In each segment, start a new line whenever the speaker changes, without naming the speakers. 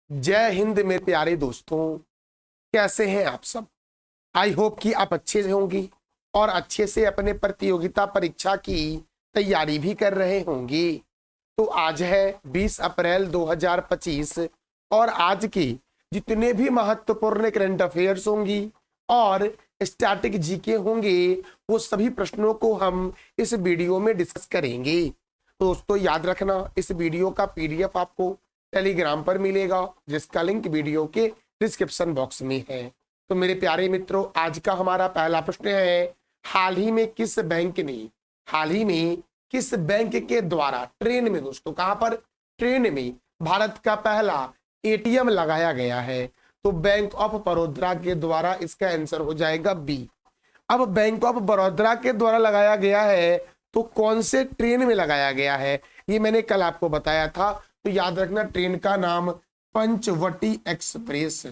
जय हिंद मेरे प्यारे दोस्तों। कैसे हैं आप सब? आई होप कि आप अच्छे से होंगी और अच्छे से अपने प्रतियोगिता परीक्षा की तैयारी भी कर रहे होंगी। तो आज है 20 अप्रैल 2025 और आज की जितने भी महत्वपूर्ण करंट अफेयर्स होंगी और स्टैटिक जीके होंगे वो सभी प्रश्नों को हम इस वीडियो में डिस्कस करेंगे। तो दोस्तों याद रखना, इस वीडियो का पीडीएफ आपको टेलीग्राम पर मिलेगा जिसका लिंक वीडियो के डिस्क्रिप्शन बॉक्स में है। तो मेरे प्यारे मित्रों, आज का हमारा पहला प्रश्न है, हाल ही में किस बैंक के द्वारा ट्रेन में, दोस्तों कहां पर, ट्रेन में भारत का पहला एटीएम लगाया गया है? तो बैंक ऑफ बड़ौदा के द्वारा इसका आंसर हो जाएगा बी। अब बैंक ऑफ बड़ौदा के द्वारा लगाया गया है तो कौन से ट्रेन में लगाया गया है ये मैंने कल आपको बताया था। तो याद रखना, ट्रेन का नाम पंचवटी एक्सप्रेस।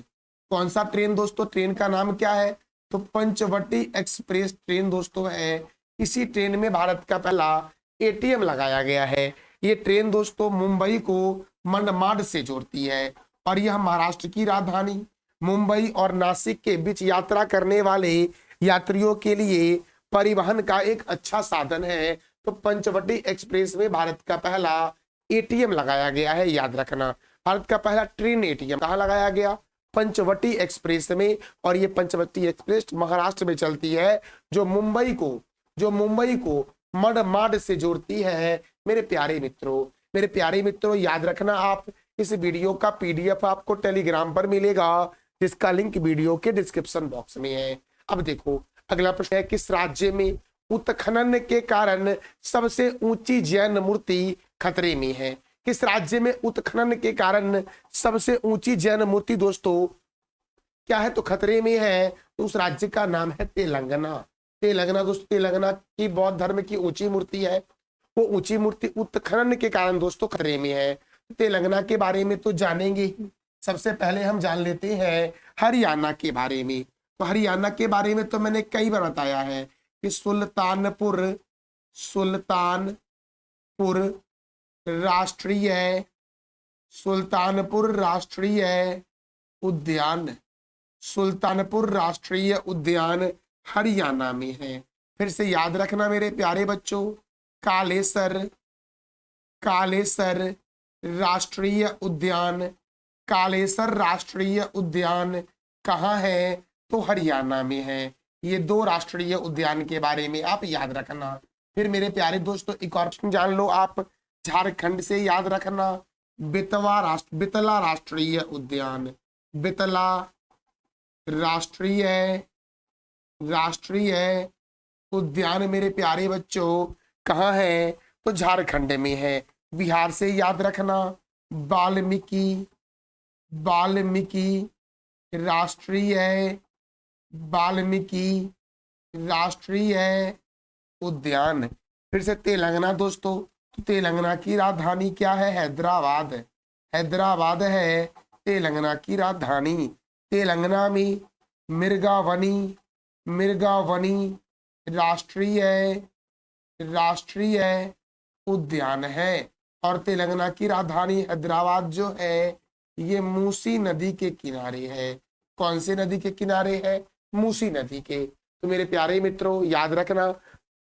कौन सा ट्रेन दोस्तों? ट्रेन का नाम क्या है? तो पंचवटी एक्सप्रेस ट्रेन दोस्तों है। इसी ट्रेन में भारत का पहला एटीएम लगाया गया है। ये ट्रेन दोस्तों मुंबई को मनमाड से जोड़ती है और यह महाराष्ट्र की राजधानी मुंबई और नासिक के बीच यात्रा करने वाले यात्रियों के लिए परिवहन का एक अच्छा साधन है। तो पंचवटी एक्सप्रेस में भारत का पहला एटीएम लगाया गया है। याद रखना, भारत का पहला ट्रेन एटीएम कहाँ लगाया गया? पंचवटी एक्सप्रेस में। और ये पंचवटी एक्सप्रेस महाराष्ट्र में चलती है जो मुंबई को मनमाड से जोड़ती है। मेरे प्यारे मित्रों याद रखना, आप इस वीडियो का पीडीएफ आपको टेलीग्राम पर मिलेगा जिसका लिंक वीडियो के डिस्क्रिप्शन बॉक्स में है। अब देखो अगला प्रश्न है, किस राज्य में उत्खनन के कारण सबसे ऊंची जैन मूर्ति खतरे में है? किस राज्य में उत्खनन के कारण सबसे ऊंची जैन मूर्ति दोस्तों क्या है? तो खतरे में है। तो उस राज्य का नाम है तेलंगाना। दोस्तों तेलंगाना की बौद्ध धर्म की ऊंची मूर्ति है, वो ऊंची मूर्ति उत्खनन के कारण दोस्तों खतरे में है। तेलंगाना के बारे में तो जानेंगे ही। सबसे पहले हम जान लेते हैं हरियाणा के बारे में। तो हरियाणा के बारे में तो मैंने कई बार बताया है कि सुल्तानपुर राष्ट्रीय उद्यान हरियाणा में है। फिर से याद रखना मेरे प्यारे बच्चों, कालेसर राष्ट्रीय उद्यान कहाँ है? तो हरियाणा में है। ये दो राष्ट्रीय उद्यान के बारे में आप याद रखना। फिर मेरे प्यारे दोस्तों एक और प्रश्न जान लो आप, झारखंड से याद रखना, बितला राष्ट्रीय उद्यान मेरे प्यारे बच्चों कहाँ है? तो झारखंड में है। बिहार से याद रखना, वाल्मीकि राष्ट्रीय उद्यान। फिर से तेलंगाना दोस्तों, तो तेलंगाना की राजधानी क्या है? हैदराबाद है तेलंगाना की राजधानी। तेलंगाना में मिर्गावनी राष्ट्रीय उद्यान है। और तेलंगाना की राजधानी हैदराबाद जो है ये मूसी नदी के किनारे है। कौन से नदी के किनारे है? मूसी नदी के। तो मेरे प्यारे मित्रों याद रखना,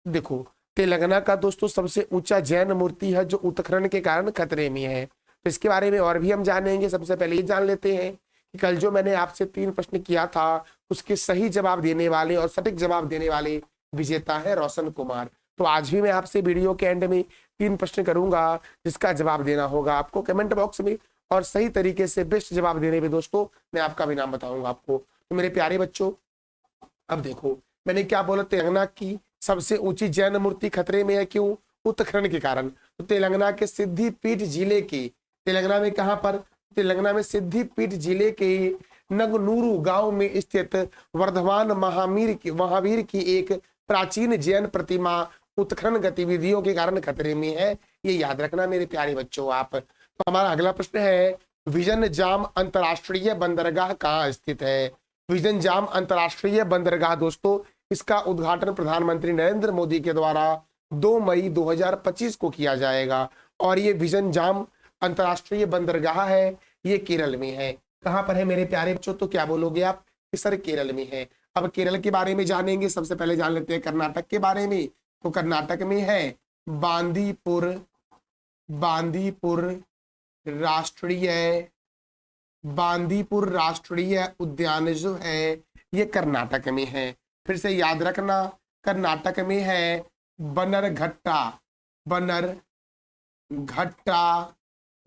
देखो तेलंगाना का दोस्तों सबसे ऊंचा जैन मूर्ति है जो उत्खनन के कारण खतरे में है। तो इसके बारे में और भी हम जानेंगे। सबसे पहले ये जान लेते हैं कि कल जो मैंने आपसे 3 प्रश्न किया था उसके सही जवाब देने वाले और सटीक जवाब देने वाले विजेता है रोशन कुमार। तो आज भी मैं आपसे वीडियो के एंड में 3 प्रश्न करूंगा जिसका जवाब देना होगा आपको कमेंट बॉक्स में, और सही तरीके से बेस्ट जवाब देने में दोस्तों मैं आपका भी नाम बताऊंगा आपको। तो मेरे प्यारे बच्चों अब देखो मैंने क्या बोला, तेलंगाना की सबसे ऊंची जैन मूर्ति खतरे में है। क्यों? उत्खनन के कारण। तो तेलंगाना के सिद्धिपीठ जिले के, तेलंगाना में कहां पर? तेलंगाना में सिद्धिपीठ जिले के नगनूरू गांव में स्थित वर्धमान महावीर की एक प्राचीन जैन प्रतिमा उत्खनन गतिविधियों के कारण खतरे में है। ये याद रखना मेरे प्यारे बच्चों आप। तो हमारा अगला प्रश्न है, विजन जाम अंतरराष्ट्रीय बंदरगाह कहाँ स्थित है? विजन जाम अंतरराष्ट्रीय बंदरगाह दोस्तों इसका उद्घाटन प्रधानमंत्री नरेंद्र मोदी के द्वारा 2 मई 2025 को किया जाएगा। और ये विजन जाम अंतरराष्ट्रीय बंदरगाह है ये केरल में है। कहां पर है मेरे प्यारे बच्चों, तो क्या बोलोगे आप कि सर केरल में है। अब केरल के बारे में जानेंगे, सबसे पहले जान लेते हैं कर्नाटक के बारे में। तो कर्नाटक में है बांदीपुर, बांदीपुर राष्ट्रीय, बांदीपुर राष्ट्रीय उद्यान जो है ये कर्नाटक में है। फिर से याद रखना, कर्नाटक में है बनरघट्टा, बनरघट्टा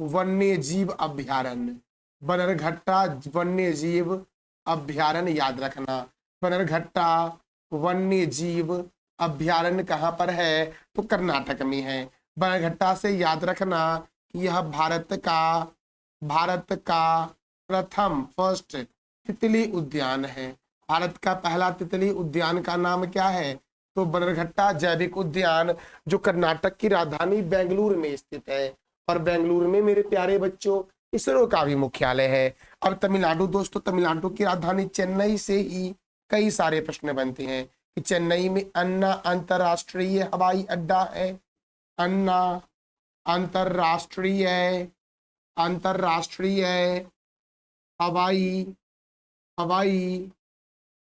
वन्य जीव अभ्यारण्य, बनरघट्टा वन्य जीव अभ्यारण्य याद रखना। बनरघट्टा वन्य जीव अभ्यारण्य कहाँ पर है, तो कर्नाटक में है। बनरघट्टा से याद रखना कि यह भारत का प्रथम फर्स्ट तितली उद्यान है। भारत का पहला तितली उद्यान का नाम क्या है, तो बनरघट्टा जैविक उद्यान, जो कर्नाटक की राजधानी बेंगलुरु में स्थित है। और बेंगलुरु में मेरे प्यारे बच्चों इसरो का भी मुख्यालय है। अब तमिलनाडु दोस्तों, तमिलनाडु की राजधानी चेन्नई से ही कई सारे प्रश्न बनते हैं कि चेन्नई में अन्ना अंतरराष्ट्रीय हवाई अड्डा है। अन्ना अंतरराष्ट्रीय हवाई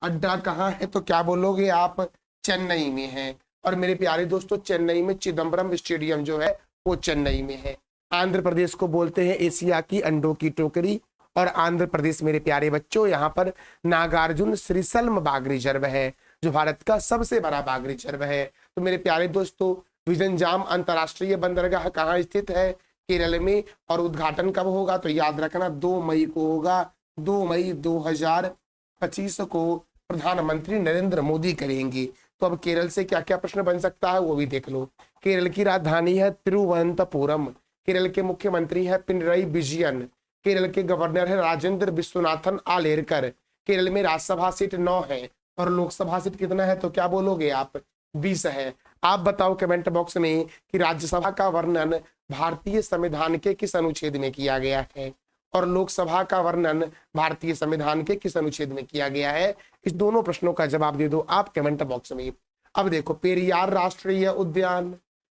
अड्डा कहाँ है, तो क्या बोलोगे आप, चेन्नई में है। और मेरे प्यारे दोस्तों चेन्नई में चिदम्बरम स्टेडियम जो है वो चेन्नई में है। आंध्र प्रदेश को बोलते हैं एशिया की अंडों की टोकरी। और आंध्र प्रदेश मेरे प्यारे बच्चों यहाँ पर नागार्जुन श्रीशल्म बाघ रिजर्व है, जो भारत का सबसे बड़ा बाघ रिजर्व है। तो मेरे प्यारे दोस्तों विजनजाम अंतरराष्ट्रीय बंदरगाह कहाँ स्थित है, केरल में। और उद्घाटन कब होगा, तो याद रखना 2 मई को होगा। 2 मई 2025 को प्रधानमंत्री नरेंद्र मोदी करेंगे। तो अब केरल से क्या क्या प्रश्न बन सकता है वो भी देख लो। केरल की राजधानी है तिरुवनंतपुरम। केरल के मुख्यमंत्री है पिनरई विजयन। केरल के गवर्नर है राजेंद्र विश्वनाथन आलेरकर। केरल में राज्यसभा सीट 9 है और लोकसभा सीट कितना है, तो क्या बोलोगे आप, 20 है। आप बताओ कमेंट बॉक्स में कि राज्यसभा का वर्णन भारतीय संविधान के किस अनुच्छेद में किया गया है और लोकसभा का वर्णन भारतीय संविधान के किस अनुच्छेद में किया गया है। इस दोनों प्रश्नों का जवाब दे दो आप कमेंट बॉक्स में। अब देखो पेरियार राष्ट्रीय उद्यान,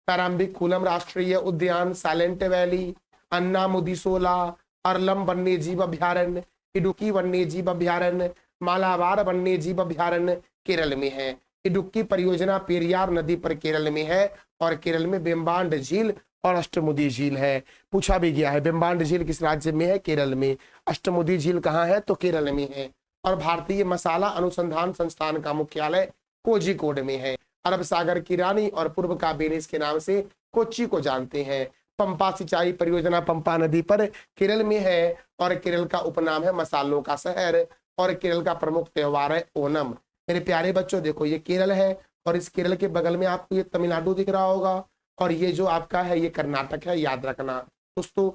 पेराम्बिकुलम राष्ट्रीय उद्यान, साइलेंट वैली, अन्नामुदीसोला, अरलम वन्य जीव अभ्यारण्य, इडुक्की वन्य जीव अभ्यारण्य, मालाबार वन्य जीव अभ्यारण्य केरल में है। इडुक्की परियोजना पेरियार नदी पर केरल में है और केरल में बेम्बांड झील और अष्टमुदी झील है। पूछा भी गया है बेम्बांड झील किस राज्य में है, केरल में। अष्टमुदी झील कहाँ है, तो केरल में है। और भारतीय मसाला अनुसंधान संस्थान का मुख्यालय कोझिकोड में है। अरब सागर की रानी और पूर्व का वेनिस के नाम से कोच्चि को जानते हैं। पंपा सिंचाई परियोजना पंपा नदी पर केरल में है और केरल का उपनाम है मसालों का शहर। और केरल का प्रमुख त्योहार है ओणम। मेरे प्यारे बच्चों देखो ये केरल है और इस केरल के बगल में आपको ये तमिलनाडु दिख रहा होगा और ये जो आपका है ये कर्नाटक है, याद रखना दोस्तों।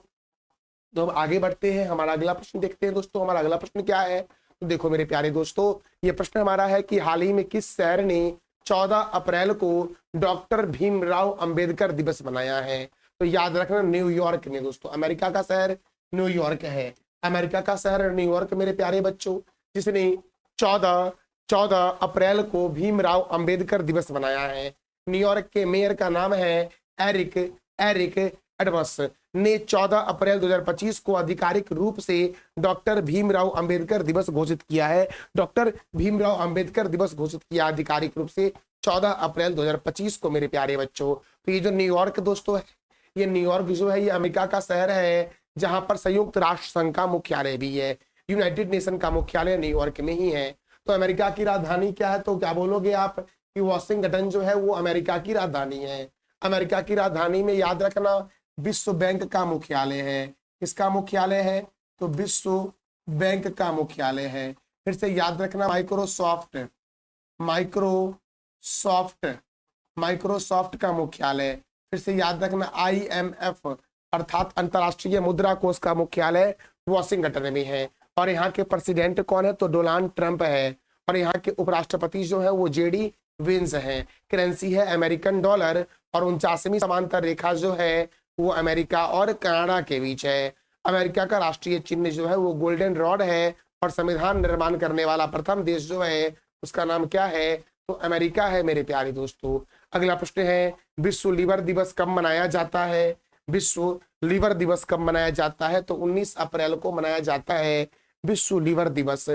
तो अब आगे बढ़ते हैं, हमारा अगला प्रश्न देखते हैं दोस्तों। हमारा अगला प्रश्न क्या है, तो देखो मेरे प्यारे दोस्तों ये प्रश्न हमारा है कि हाल ही में किस शहर ने 14 अप्रैल को डॉक्टर भीमराव अंबेडकर दिवस मनाया है, तो याद रखना न्यूयॉर्क में दोस्तों। अमेरिका का शहर न्यूयॉर्क है। अमेरिका का शहर न्यूयॉर्क मेरे प्यारे बच्चों, जिसने 14 अप्रैल को भीमराव अंबेडकर दिवस मनाया है। न्यूयॉर्क के मेयर का नाम है एरिक एडम्स ने 14 अप्रैल 2025 को आधिकारिक रूप से डॉक्टर भीमराव अंबेडकर दिवस घोषित किया है। डॉक्टर भीमराव अंबेडकर दिवस घोषित किया आधिकारिक रूप से 14 अप्रैल 2025 को मेरे प्यारे बच्चों। तो ये जो न्यूयॉर्क दोस्तों है, ये न्यूयॉर्क जो है ये अमेरिका का शहर है जहां पर संयुक्त राष्ट्र संघ का मुख्यालय भी है। यूनाइटेड नेशन का मुख्यालय न्यूयॉर्क में ही है। तो अमेरिका की राजधानी क्या है, तो क्या बोलोगे आप कि वॉशिंगटन जो है वो अमेरिका की राजधानी है। अमेरिका की राजधानी में याद रखना विश्व बैंक का मुख्यालय है। किसका मुख्यालय है, तो विश्व बैंक का मुख्यालय है। फिर से याद रखना माइक्रोसॉफ्ट का मुख्यालय। फिर से याद रखना IMF अर्थात अंतरराष्ट्रीय मुद्रा कोष का मुख्यालय वॉशिंगटन में है। और यहाँ के प्रेसिडेंट कौन है, तो डोनाल्ड ट्रंप है। और यहाँ के उपराष्ट्रपति जो है वो JD विंस है। करेंसी है अमेरिकन डॉलर और 49वीं समांतर रेखा जो है वो अमेरिका और कनाडा के बीच है। अमेरिका का राष्ट्रीय चिन्ह जो है वो गोल्डन रॉड है और संविधान निर्माण करने वाला प्रथम देश जो है उसका नाम क्या है, तो अमेरिका है मेरे प्यारे दोस्तों। अगला प्रश्न है विश्व लीवर दिवस कब मनाया जाता है। विश्व लीवर दिवस कब मनाया जाता है? तो 19 अप्रैल को मनाया जाता है विश्व लीवर दिवस।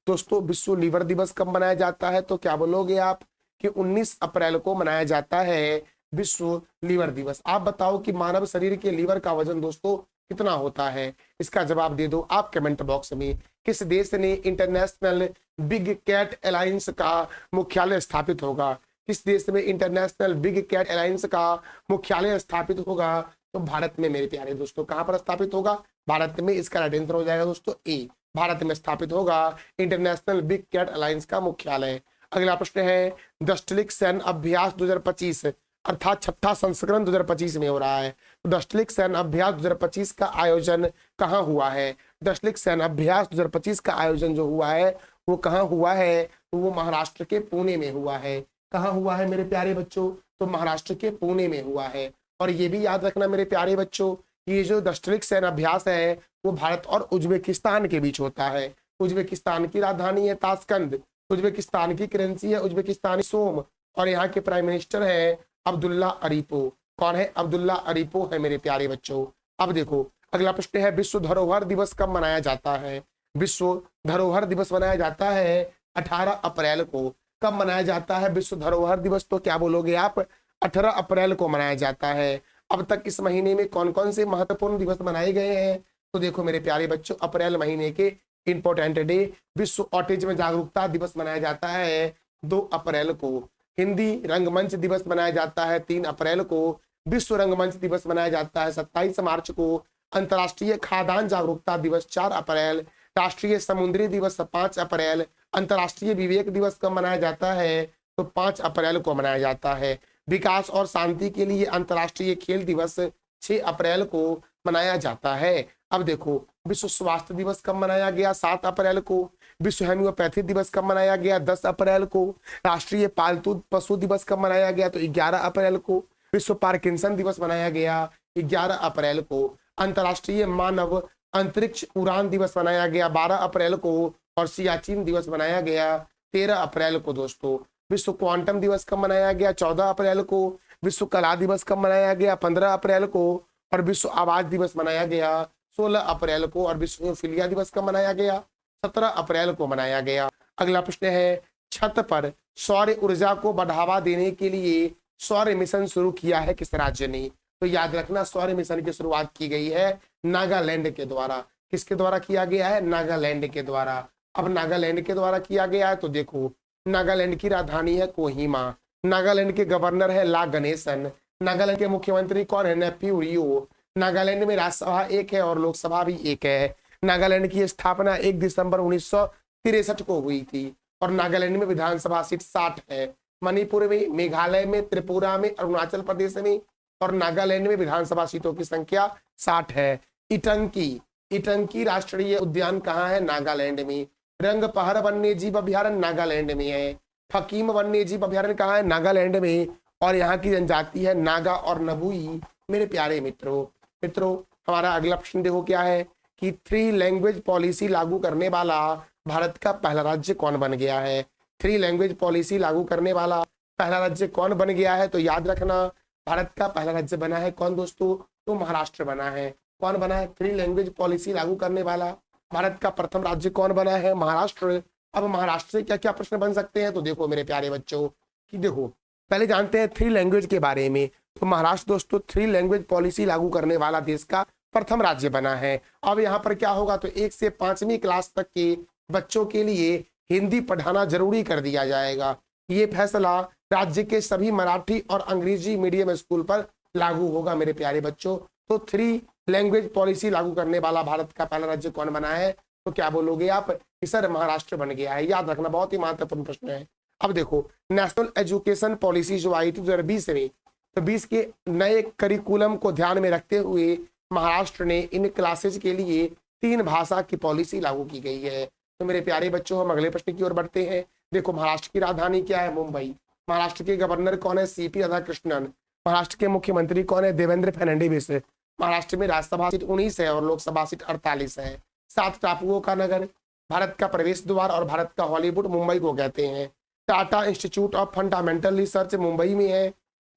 दोस्तों विश्व लीवर दिवस कब मनाया जाता है? तो क्या बोलोगे आप कि 19 अप्रैल को मनाया जाता है विश्व लीवर दिवस। आप बताओ कि मानव शरीर के लीवर का वजन दोस्तों कितना होता है? इसका जवाब दे दो आप कमेंट बॉक्स में। किस देश ने इंटरनेशनल बिग कैट अलायंस का मुख्यालय स्थापित होगा? किस देश में इंटरनेशनल बिग कैट अलायंस का मुख्यालय स्थापित होगा? तो भारत में मेरे प्यारे दोस्तों। कहां पर स्थापित होगा? भारत में। इसका राइट आंसर हो जाएगा दोस्तों ए, भारत में स्थापित होगा इंटरनेशनल बिग कैट अलायंस का मुख्यालय। अगला प्रश्न है दस्टलिक सैन्य अभ्यास 2025 अर्थात छठा संस्करण 2025 में हो रहा है। दस्टलिक सैन्य अभ्यास 2025 का आयोजन कहाँ हुआ है? दस्टलिक सैन्य अभ्यास 2025 का आयोजन जो हुआ है वो कहाँ हुआ है? तो वो महाराष्ट्र के पुणे में हुआ है। कहाँ हुआ है मेरे प्यारे बच्चों? तो महाराष्ट्र के पुणे में हुआ है। और ये भी याद रखना मेरे प्यारे बच्चों, ये जो दस्टलिक सैन्य अभ्यास है वो भारत और उज्बेकिस्तान के बीच होता है। उज्बेकिस्तान की राजधानी है ताशकंद, उज्बेकिस्तान की करेंसी है उज्बेकिस्तानी सोम, और यहाँ के प्राइम मिनिस्टर है अब्दुल्ला अरीपो। कौन है? अब्दुल्ला अरीपो है मेरे प्यारे बच्चों। अब देखो अगला प्रश्न है विश्व धरोहर दिवस कब मनाया जाता है? विश्व धरोहर दिवस मनाया जाता है 18 अप्रैल को। कब मनाया जाता है विश्व धरोहर दिवस? तो क्या बोलोगे आप? 18 अप्रैल को मनाया जाता है। अब तक इस महीने में कौन कौन से महत्वपूर्ण दिवस मनाए गए हैं? तो देखो मेरे प्यारे बच्चों, अप्रैल महीने के इंपोर्टेंट डे विश्व ऑटिज्म जागरूकता दिवस मनाया जाता है 2 अप्रैल को। हिंदी रंगमंच दिवस मनाया जाता है 3 अप्रैल को। विश्व रंगमंच दिवस मनाया जाता है 27 मार्च को। अंतर्राष्ट्रीय खाद्यान्न जागरूकता दिवस 4 अप्रैल। राष्ट्रीय समुद्री दिवस 5 अप्रैल। अंतर्राष्ट्रीय विवेक दिवस कब मनाया जाता है? तो 5 अप्रैल को मनाया जाता है। विकास और शांति के लिए अंतर्राष्ट्रीय खेल दिवस 6 अप्रैल को मनाया जाता है। अब देखो विश्व स्वास्थ्य दिवस कब मनाया गया? 7 अप्रैल को। विश्व होम्योपैथी दिवस कब मनाया गया? 10 अप्रैल को। राष्ट्रीय पालतू पशु दिवस कब मनाया गया? तो 11 अप्रैल को। विश्व पार्किंसन दिवस मनाया गया 11 अप्रैल को। अंतर्राष्ट्रीय मानव अंतरिक्ष उड़ान दिवस मनाया गया 12 अप्रैल को। और सियाचिन दिवस मनाया गया 13 अप्रैल को दोस्तों। विश्व क्वांटम दिवस कब मनाया गया? 14 अप्रैल को। विश्व कला दिवस कब मनाया गया? 15 अप्रैल को। और विश्व आवाज दिवस मनाया गया 16 अप्रैल को। और विश्व हीमोफीलिया दिवस कब मनाया गया? 17 अप्रैल को मनाया गया। अगला प्रश्न है छत पर सौर ऊर्जा को बढ़ावा देने के लिए सौर मिशन शुरू किया है किस राज्य ने? तो याद रखना सौर मिशन की शुरुआत की गई है नागालैंड के द्वारा। किसके द्वारा किया गया है? नागालैंड के द्वारा। अब नागालैंड के द्वारा किया गया है तो देखो नागालैंड की राजधानी है कोहिमा। नागालैंड के गवर्नर है ला गणेशन। नागालैंड के मुख्यमंत्री कौन है? नेफ्यू रियो। नागालैंड में राज्यसभा एक है और लोकसभा भी एक है। नागालैंड की स्थापना 1 दिसंबर 1963 को हुई थी। और नागालैंड में विधानसभा सीट 60 है। मणिपुर में, मेघालय में, त्रिपुरा में, अरुणाचल प्रदेश में और नागालैंड में विधानसभा सीटों की संख्या 60 है। इटंकी राष्ट्रीय उद्यान कहाँ है? नागालैंड में। रंगपहर वन्य जीव अभ्यारण्य नागालैंड में है। फकीम वन्य जीव अभ्यारण्य कहाँ है? नागालैंड में। और यहाँ की जनजाति है नागा और नबुई। मेरे प्यारे मित्रों हमारा अगला प्रश्न देखो क्या है कि 3 लैंग्वेज पॉलिसी लागू करने वाला भारत का पहला राज्य कौन बन गया है? 3 लैंग्वेज पॉलिसी लागू करने वाला पहला राज्य कौन बन गया है? तो याद रखना भारत का पहला राज्य बना है कौन दोस्तों? तो महाराष्ट्र बना है। कौन बना है? 3 लैंग्वेज पॉलिसी लागू करने वाला भारत का प्रथम राज्य कौन बना है? महाराष्ट्र। अब महाराष्ट्र से क्या क्या प्रश्न बन सकते हैं? तो देखो मेरे प्यारे बच्चों कि देखो पहले जानते हैं 3 लैंग्वेज के बारे में। तो महाराष्ट्र दोस्तों 3 लैंग्वेज पॉलिसी लागू करने वाला देश का प्रथम राज्य बना है। अब यहाँ पर क्या होगा तो 1 से 5वीं क्लास तक के बच्चों के लिए हिंदी पढ़ाना जरूरी कर दिया जाएगा। ये फैसला राज्य के सभी मराठी और अंग्रेजी मीडियम स्कूल पर लागू होगा मेरे प्यारे बच्चों। तो 3 लैंग्वेज पॉलिसी लागू करने वाला भारत का पहला राज्य कौन बना है? तो क्या बोलोगे आप? सर महाराष्ट्र बन गया है। याद रखना बहुत ही महत्वपूर्ण प्रश्न है। अब देखो नेशनल एजुकेशन पॉलिसी जो आई थी 2020 में, तो 20 के नए करिकुलम को ध्यान में रखते हुए महाराष्ट्र ने इन क्लासेज के लिए 3 भाषा की पॉलिसी लागू की गई है। तो मेरे प्यारे बच्चों हम अगले प्रश्न की ओर बढ़ते हैं। देखो महाराष्ट्र की राजधानी क्या है? मुंबई। महाराष्ट्र के गवर्नर कौन है? सीपी राधाकृष्णन। महाराष्ट्र के मुख्यमंत्री कौन है? देवेंद्र फडणवीस। महाराष्ट्र में राज्यसभा सीट 19 है और लोकसभा सीट 48 है। 7 टापुओं का नगर, भारत का प्रवेश द्वार और भारत का हॉलीवुड मुंबई को कहते हैं। Tata institute of fundamental research Mumbai में है।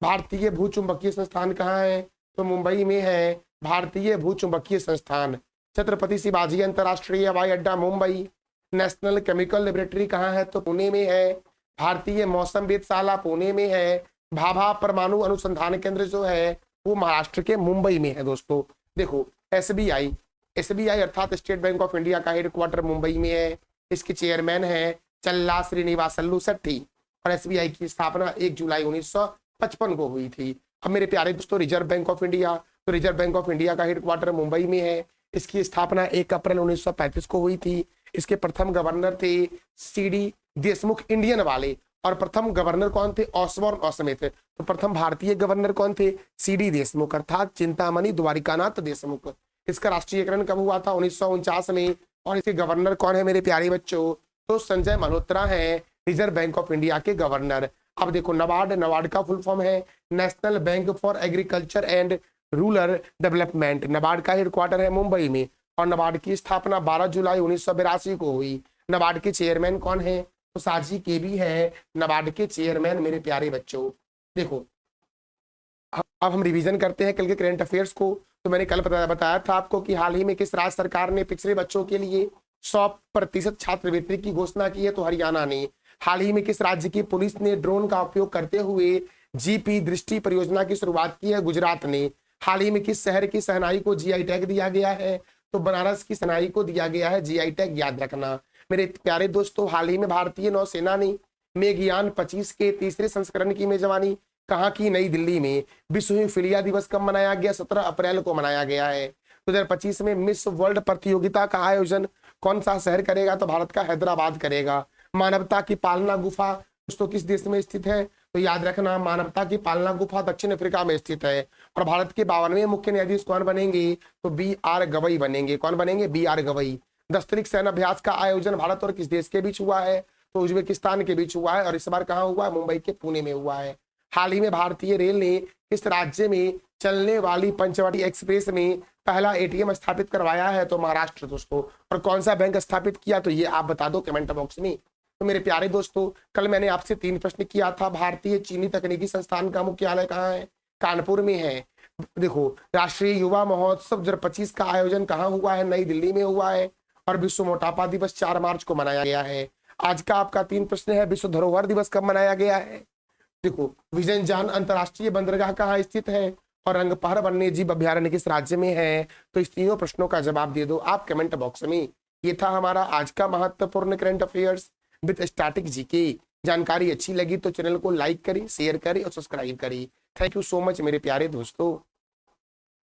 भारतीय भूचुंबकीय संस्थान कहाँ है? तो मुंबई में है भारतीय भूचुंबकीय संस्थान। छत्रपति शिवाजी अंतरराष्ट्रीय हवाई अड्डा मुंबई। नेशनल केमिकल लेबोरेटरी कहाँ है, तो पुणे में है। भारतीय मौसम वेधशाला पुणे में है। भाभा परमाणु अनुसंधान केंद्र जो है वो महाराष्ट्र के मुंबई में है दोस्तों। देखो एसबीआई अर्थात स्टेट बैंक ऑफ इंडिया का हेडक्वार्टर मुंबई में है। इसके चेयरमैन है चल्ला श्रीनिवासल्लू सेट्टी और एसबीआई की स्थापना 1 जुलाई 1955 को हुई थी। अब मेरे प्यारे दोस्तों रिजर्व बैंक ऑफ इंडिया, तो रिजर्व बैंक ऑफ इंडिया का हेडक्वार्टर मुंबई में है। इसकी स्थापना 1 अप्रैल 1935 को हुई थी। इसके प्रथम गवर्नर थे सीडी देशमुख इंडियन वाले, और प्रथम गवर्नर कौन थे, ऑसबॉर्न ऑसमित। तो प्रथम भारतीय गवर्नर कौन थे, सीडी देशमुख अर्थात चिंतामणि द्वारिकानाथ देशमुख। इसका राष्ट्रीयकरण कब हुआ था, 1949 में। और इसके गवर्नर कौन है मेरे प्यारे बच्चों, तो संजय मल्होत्रा है रिजर्व बैंक ऑफ इंडिया के गवर्नर। अब देखो नबार्ड का फुल फॉर्म है national bank for agriculture and rural development. NABARD का हेडक्वार्टर है मुंबई में और नबार्ड की स्थापना 12 जुलाई 1982 को हुई। नबार्ड के चेयरमैन कौन है, तो साजी के भी है नबार्ड के चेयरमैन मेरे प्यारे बच्चों। देखो अब हम रिवीजन करते हैं कल के करंट अफेयर्स को। तो मैंने कल बताया था आपको कि हाल ही में किस राज्य सरकार ने पिछड़े बच्चों के लिए 100% छात्रवृत्ति की घोषणा की है, तो हरियाणा ने। हाल ही में किस राज्य की पुलिस ने ड्रोन का उपयोग करते हुए जीपी दृष्टि परियोजना की शुरुआत की है, गुजरात ने। हाल ही में किस शहर की शहनाई को जीआई टैग दिया गया है, तो बनारस की शहनाई को दिया गया है जीआई टैग, याद रखना मेरे प्यारे दोस्तों। हाल ही में भारतीय नौसेना ने मेघयान 25 के तीसरे संस्करण की मेजबानी कहाँ की, नई दिल्ली में। विश्व हीमोफीलिया दिवस कब मनाया गया, 17 अप्रैल को मनाया गया है। 2025 में मिस वर्ल्ड प्रतियोगिता का आयोजन कौन सा शहर करेगा, तो भारत का हैदराबाद करेगा। मानवता की पालना गुफा दोस्तों किस देश में स्थित है, तो याद रखना मानवता की पालना गुफा दक्षिण अफ्रीका में स्थित है। और भारत के 52वें मुख्य न्यायाधीश कौन बनेंगे, तो बी.आर. गवई बनेंगे। कौन बनेंगे, बी.आर. गवई। दस्तरिक सैन्य अभ्यास का आयोजन भारत और किस देश के बीच हुआ है, तो उज्बेकिस्तान के बीच हुआ है और इस बार कहाँ हुआ है, मुंबई के पुणे में हुआ है। हाल ही में भारतीय रेल ने किस राज्य में चलने वाली पंचवटी एक्सप्रेस में पहला एटीएम स्थापित करवाया है, तो महाराष्ट्र दोस्तों। और कौन सा बैंक स्थापित किया, तो ये आप बता दो कमेंट बॉक्स में। तो मेरे प्यारे दोस्तों कल मैंने आपसे 3 प्रश्न किया था। भारतीय चीनी तकनीकी संस्थान का मुख्यालय कहाँ है, कानपुर में है। देखो राष्ट्रीय युवा महोत्सव 2025 का आयोजन कहाँ हुआ है, नई दिल्ली में हुआ है। और विश्व मोटापा दिवस 4 मार्च को मनाया गया है। आज का आपका 3 प्रश्न है, विश्व धरोहर दिवस कब मनाया गया है। देखो विजयजान अंतरराष्ट्रीय बंदरगाह कहाँ स्थित है और रंगपहर वन्यजीव अभ्यारण्य किस राज्य में है, तो इस तीनों प्रश्नों का जवाब दे दो आप कमेंट बॉक्स में। ये था हमारा आज का महत्वपूर्ण current affairs with static GK. जानकारी अच्छी लगी तो चैनल को लाइक करें, शेयर करें और सब्सक्राइब करें। थैंक यू सो मच मेरे प्यारे दोस्तों।